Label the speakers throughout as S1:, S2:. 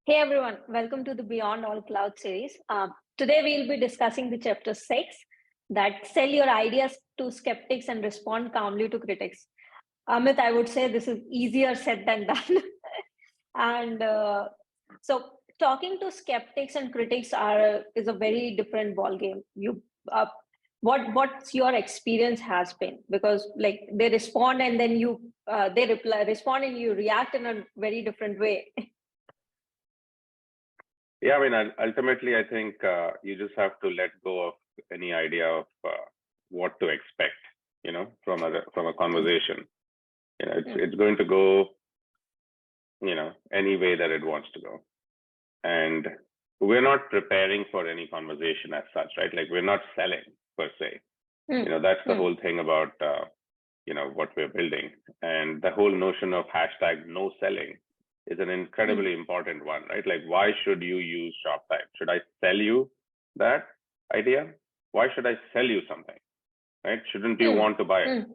S1: Hey everyone, welcome to the Beyond All Cloud series. Today we'll be discussing the chapter 6 that sell your ideas to skeptics and respond calmly to critics. Amit, I would say this is easier said than done. And talking to skeptics and critics is a very different ball game. Uh, what's your experience has been? Because like they respond and then they respond and you react in a very different way.
S2: Yeah, I mean, ultimately, I think you just have to let go of any idea of what to expect, from a conversation. It's going to go, any way that it wants to go, and we're not preparing for any conversation as such, right? Like we're not selling per se. That's the whole thing about what we're building, and the whole notion of hashtag no selling is an incredibly important one, right? Like, why should you use ShopType? Should I sell you that idea? Why should I sell you something, right? Shouldn't you want to buy it?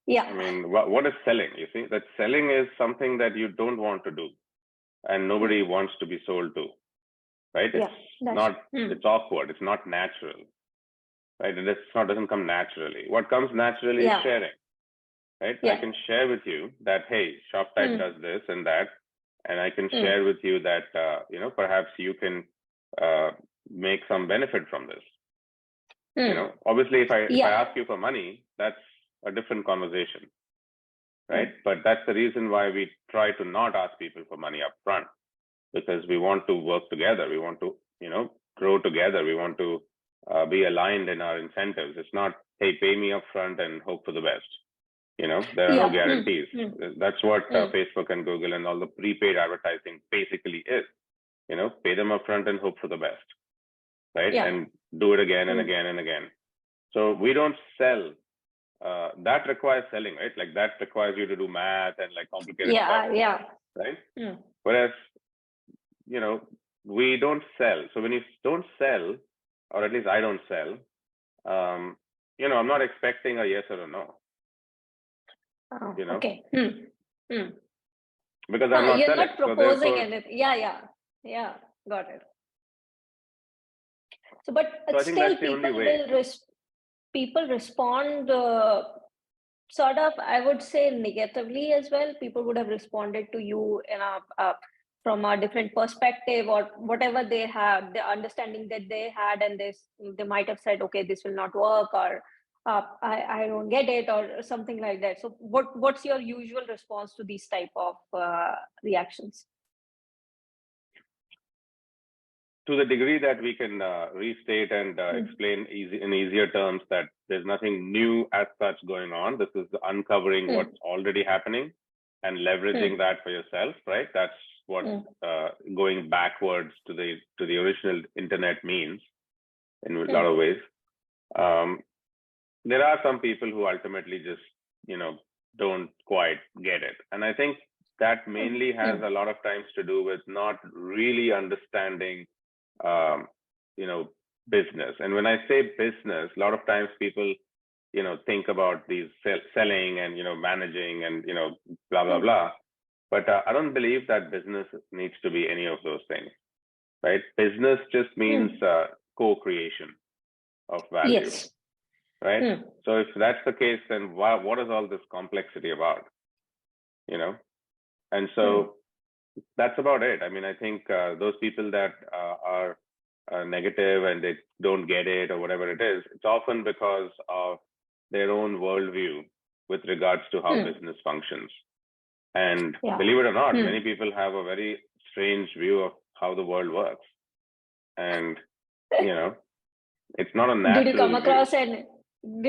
S1: Yeah.
S2: I mean, what is selling? You see, that selling is something that you don't want to do, and nobody wants to be sold to, right? It's awkward. It's not natural, right? Doesn't come naturally. What comes naturally is sharing. Right? Yeah. I can share with you that, hey, ShopType does this and that, and I can share with you that, perhaps you can make some benefit from this. Obviously, if I ask you for money, that's a different conversation, right? But that's the reason why we try to not ask people for money up front, because we want to work together. We want to, grow together. We want to be aligned in our incentives. It's not, hey, pay me up front and hope for the best. There are no guarantees. That's what Facebook and Google and all the prepaid advertising basically is. Pay them upfront and hope for the best, right? And do it again and again and again. So we don't sell. That requires selling, right? Like that requires you to do math and like complicated stuff. Right? Whereas, we don't sell. So when you don't sell, or at least I don't sell, I'm not expecting a yes or a no.
S1: Oh, okay.
S2: Because I'm not
S1: you're
S2: selling.
S1: not proposing anything. Yeah, got it. So, but still, people respond sort of, I would say, negatively as well. People would have responded to you in from a different perspective, or whatever they have, the understanding that they had, and they might have said, okay, this will not work, or I don't get it, or something like that. So what's your usual response to these type of reactions?
S2: To the degree that we can restate and explain in easier terms that there's nothing new as such going on. This is uncovering what's already happening and leveraging that for yourself, right? That's what going backwards to the original internet means in a lot of ways. There are some people who ultimately just, don't quite get it. And I think that mainly has a lot of times to do with not really understanding, business. And when I say business, a lot of times people, think about these selling and, managing and, blah, blah, blah. But I don't believe that business needs to be any of those things, right? Business just means co-creation of value. Yes. Right? So if that's the case, then what is all this complexity about? And so that's about it. I mean, I think those people that are negative and they don't get it or whatever it is, it's often because of their own worldview with regards to how business functions. And believe it or not, many people have a very strange view of how the world works. And, it's not a natural
S1: Did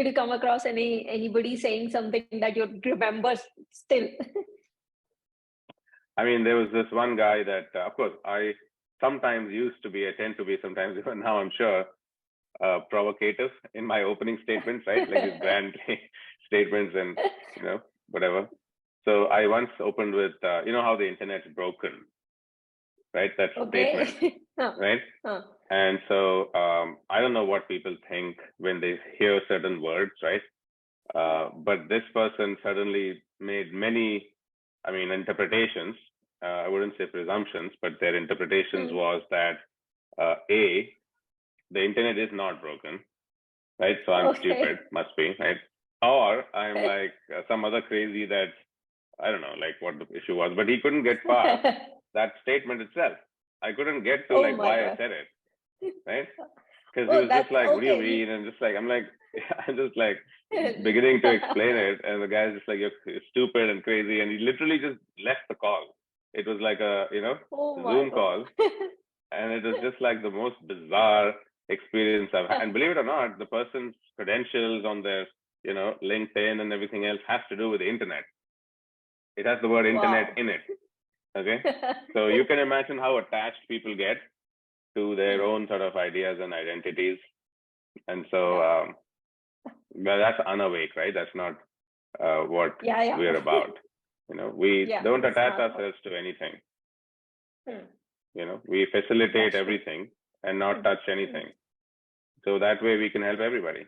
S1: you come across anybody saying something that you remember still?
S2: I mean, there was this one guy that, of course, I tend to be sometimes, even now I'm sure, provocative in my opening statements, right? Like these grand statements and, whatever. So I once opened with, how the internet's broken, right? That statement, right? And so I don't know what people think when they hear certain words, right? But this person suddenly made many, interpretations I wouldn't say presumptions, but their interpretations was that A, the internet is not broken, right? So I'm stupid, must be, right? Or I'm like some other crazy that, I don't know, like what the issue was, but he couldn't get past that statement itself. I couldn't get to like why I said it, right? Because he was just like, what do you mean? And just like, I'm like, I'm just like beginning to explain it. And the guy's just like, you're stupid and crazy. And he literally just left the call. It was like a, Zoom call. And it was just like the most bizarre experience I've had. And believe it or not, the person's credentials on their, LinkedIn and everything else has to do with the internet. It has the word internet in it. Okay. So you can imagine how attached people get to their own sort of ideas and identities. And so that's unawake, right? That's not what we're about. We don't attach ourselves to anything. We facilitate everything and not touch anything. So that way we can help everybody.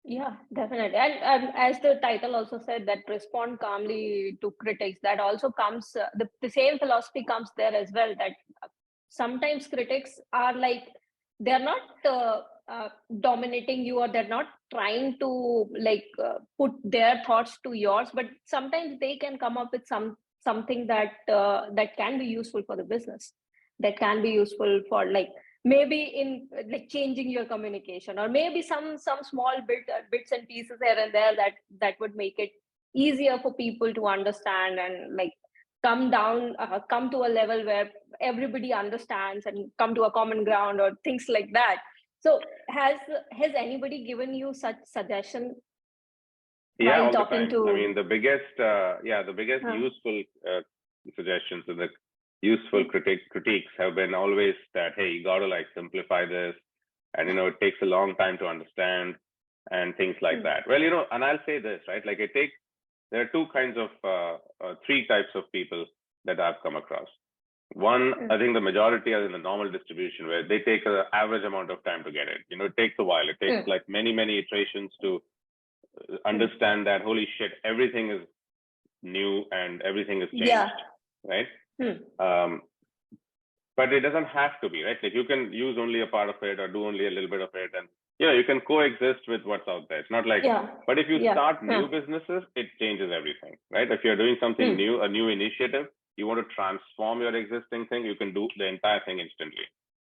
S1: Yeah, definitely. And as the title also said, that respond calmly to critics, that also comes, the same philosophy comes there as well, that sometimes critics are like, they're not dominating you, or they're not trying to like put their thoughts to yours, but sometimes they can come up with something that that can be useful for the business, that can be useful for like maybe in like changing your communication, or maybe some small bits and pieces here and there that would make it easier for people to understand and like come to a level where everybody understands and come to a common ground or things like that. So has anybody given you such suggestion?
S2: Yeah, all the time. I mean, the biggest useful suggestions and the useful critiques have been always that, hey, you got to like simplify this, and it takes a long time to understand and things like that. Well, and I'll say this, right? Like there are two kinds of three types of people that I've come across. One, I think the majority are in the normal distribution where they take an average amount of time to get it. It takes a while. It takes like many iterations to understand that, holy shit, everything is new and everything is changed, right? But it doesn't have to be, right? Like you can use only a part of it or do only a little bit of it, and you can coexist with what's out there. It's not like, but if you start new businesses, it changes everything, right? If you're doing something new, a new initiative, you want to transform your existing thing, you can do the entire thing instantly,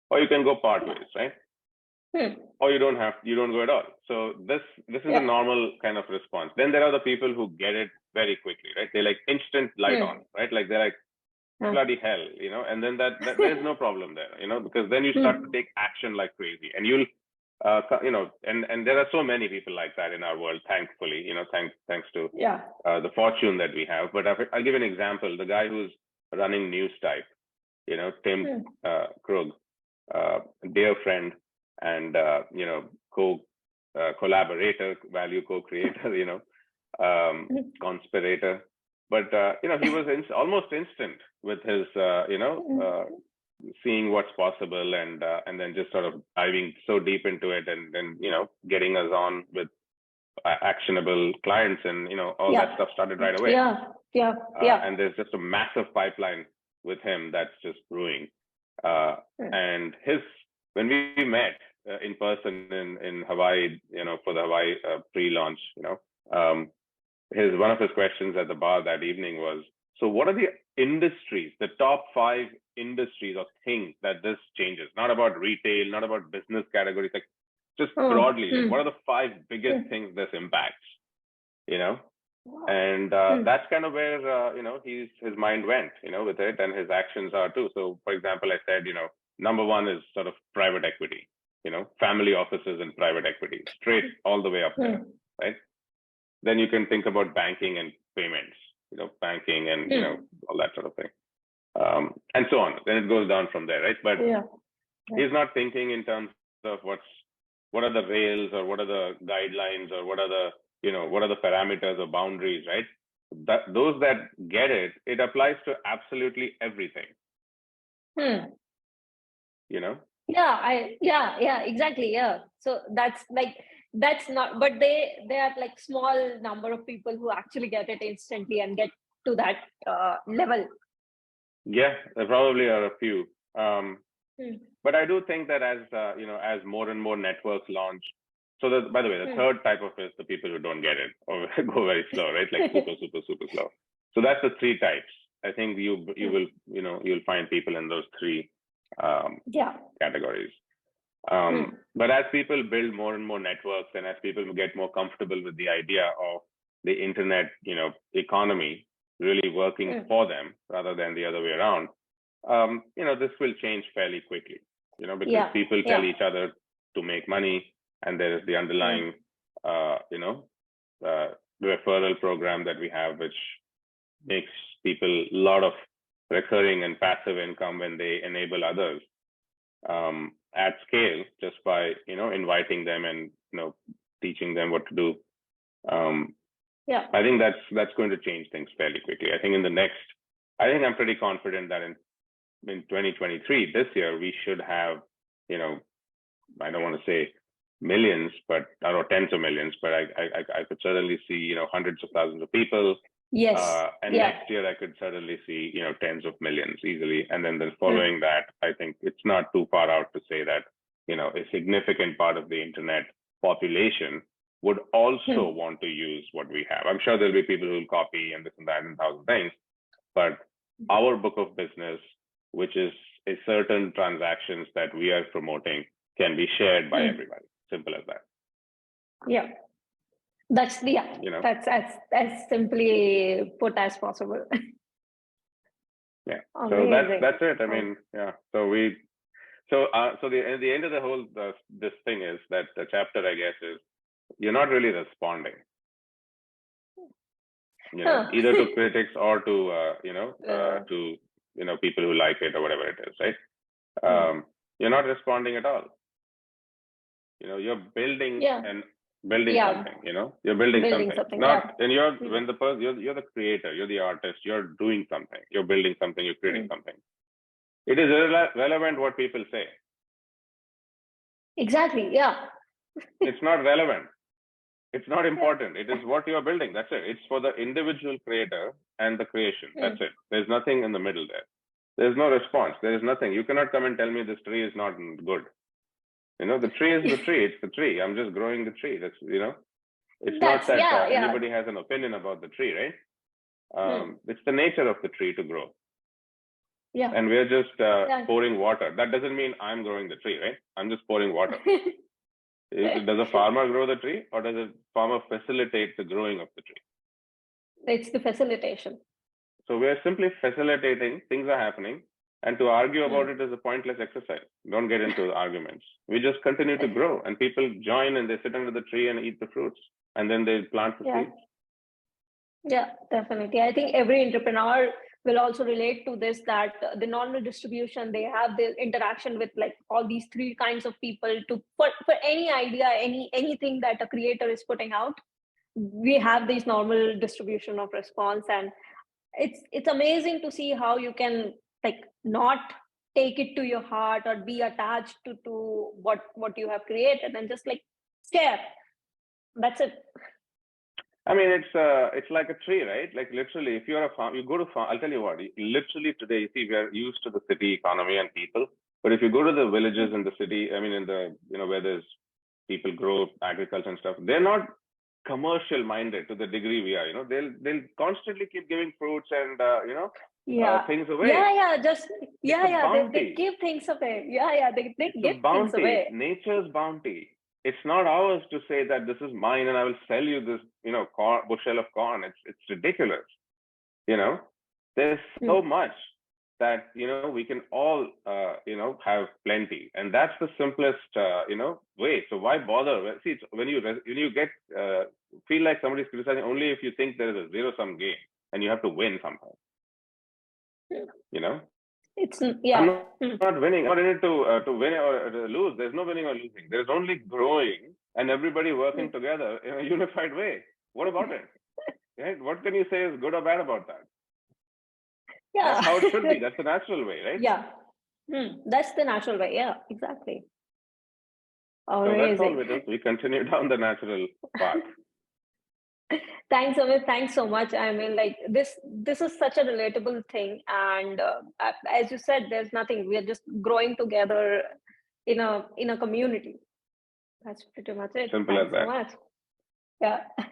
S2: or you can go part ways, right? Or you don't go at all. So this is a normal kind of response. Then there are the people who get it very quickly, right? They like instant light on, right? Like they're like, bloody hell, and then that there's no problem there, because then you start to take action like crazy, and you'll and there are so many people like that in our world, thankfully, thanks to the fortune that we have. But I'll give an example. The guy who's running News Type, Tim Krug, dear friend and collaborator, value co-creator, conspirator. But he was almost instant with his seeing what's possible and then just sort of diving so deep into it, and then getting us on with actionable clients, and all that stuff started right away. And there's just a massive pipeline with him that's just brewing. And when we met in person in Hawaii, for the Hawaii pre-launch, one of his questions at the bar that evening was, so what are the industries, the top 5 industries or things that this changes? Not about retail, not about business categories, like just broadly, like what are the 5 biggest things this impacts, And that's kind of where, his mind went, with it, and his actions are too. So for example, I said, number 1 is sort of private equity, family offices and private equity, straight all the way up there, right? Then you can think about banking and payments, banking and, all that sort of thing. And so on. Then it goes down from there, right? But he's not thinking in terms of what are the rails or what are the guidelines or what are the parameters or boundaries, right? Those that get it, it applies to absolutely everything.
S1: Exactly. Yeah. So that's not, but they are like small number of people who actually get it instantly and get to that level.
S2: Yeah, there probably are a few. But I do think that as more and more networks launch, so that, by the way, the third type of is the people who don't get it or go very slow, right? Like super slow. So that's the three types. I think you will, you'll find people in those three categories. But as people build more and more networks, and as people get more comfortable with the idea of the internet, economy really working for them rather than the other way around, this will change fairly quickly, because people tell each other to make money, and there is the underlying, referral program that we have, which makes people a lot of recurring and passive income when they enable others at scale, just by inviting them and teaching them what to do. I think that's going to change things fairly quickly. I think I'm pretty confident that in 2023, this year, we should have, I don't want to say millions, but or tens of millions, but I could certainly see hundreds of thousands of people.
S1: Yes.
S2: And next year, I could certainly see tens of millions easily. And then following that, I think it's not too far out to say that a significant part of the internet population would also want to use what we have. I'm sure there'll be people who will copy and this and that and thousand things, but our book of business, which is a certain transactions that we are promoting, can be shared by everybody. Simple as that.
S1: Yeah. That's that's as simply put as possible.
S2: Yeah. Amazing. So that's it. I mean, yeah. So the end of the whole this thing is that the chapter, I guess, is you're not really responding. Either to critics or to people who like it or whatever it is, right? You're not responding at all. You're building and building something. You're building something. And you're the creator, you're the artist, you're doing something, you're building something, you're creating something. It is irrelevant what people say.
S1: Exactly. Yeah.
S2: It's not relevant. It's not important. It is what you're building. That's it. It's for the individual creator and the creation. That's it. There's nothing in the middle there. There's no response. There is nothing. You cannot come and tell me this tree is not good. The tree is the tree. It's the tree. I'm just growing the tree. It's not that anybody has an opinion about the tree, right? It's the nature of the tree to grow.
S1: Yeah.
S2: And we're just pouring water. That doesn't mean I'm growing the tree, right? I'm just pouring water. Does a farmer grow the tree, or does a farmer facilitate the growing of the tree?
S1: It's the facilitation.
S2: So we're simply facilitating. Things are happening. And to argue about it is a pointless exercise. Don't get into arguments. We just continue to grow, and people join and they sit under the tree and eat the fruits, and then they plant the seeds.
S1: Yeah, definitely. I think every entrepreneur will also relate to this, that the normal distribution, they have the interaction with like all these three kinds of people for any idea, anything that a creator is putting out. We have this normal distribution of response, and it's amazing to see how you can like not take it to your heart or be attached to what you have created and just like share. That's it.
S2: I mean, it's like a tree, right? Like literally, if you're a farm, you go to farm. I'll tell you what. Literally today, you see, we are used to the city economy and people. But if you go to the villages in the city, I mean, in the where there's people grow agriculture and stuff, they're not commercial minded to the degree we are. They'll constantly keep giving fruits and things away.
S1: They give things away. They give things away.
S2: Nature's bounty. It's not ours to say that this is mine and I will sell you this, bushel of corn. It's ridiculous. There's so much that, we can all, have plenty. And that's the simplest, way. So why bother? See, when you get, feel like somebody's criticizing only if you think there is a zero-sum game and you have to win somehow.
S1: It's
S2: I'm not winning. I'm not in it to win or to lose. There's no winning or losing. There's only growing and everybody working together in a unified way. What about it? Right? What can you say is good or bad about that?
S1: Yeah.
S2: That's how it should be. That's the natural way, right?
S1: Yeah. That's the natural way. Yeah, exactly.
S2: So that's all it is. We continue down the natural path.
S1: Thanks, Amit. Thanks so much. I mean, like this is such a relatable thing, and as you said, there's nothing. We are just growing together in a community. That's pretty much it.
S2: Simple
S1: Thanks
S2: as that.
S1: so much. Yeah.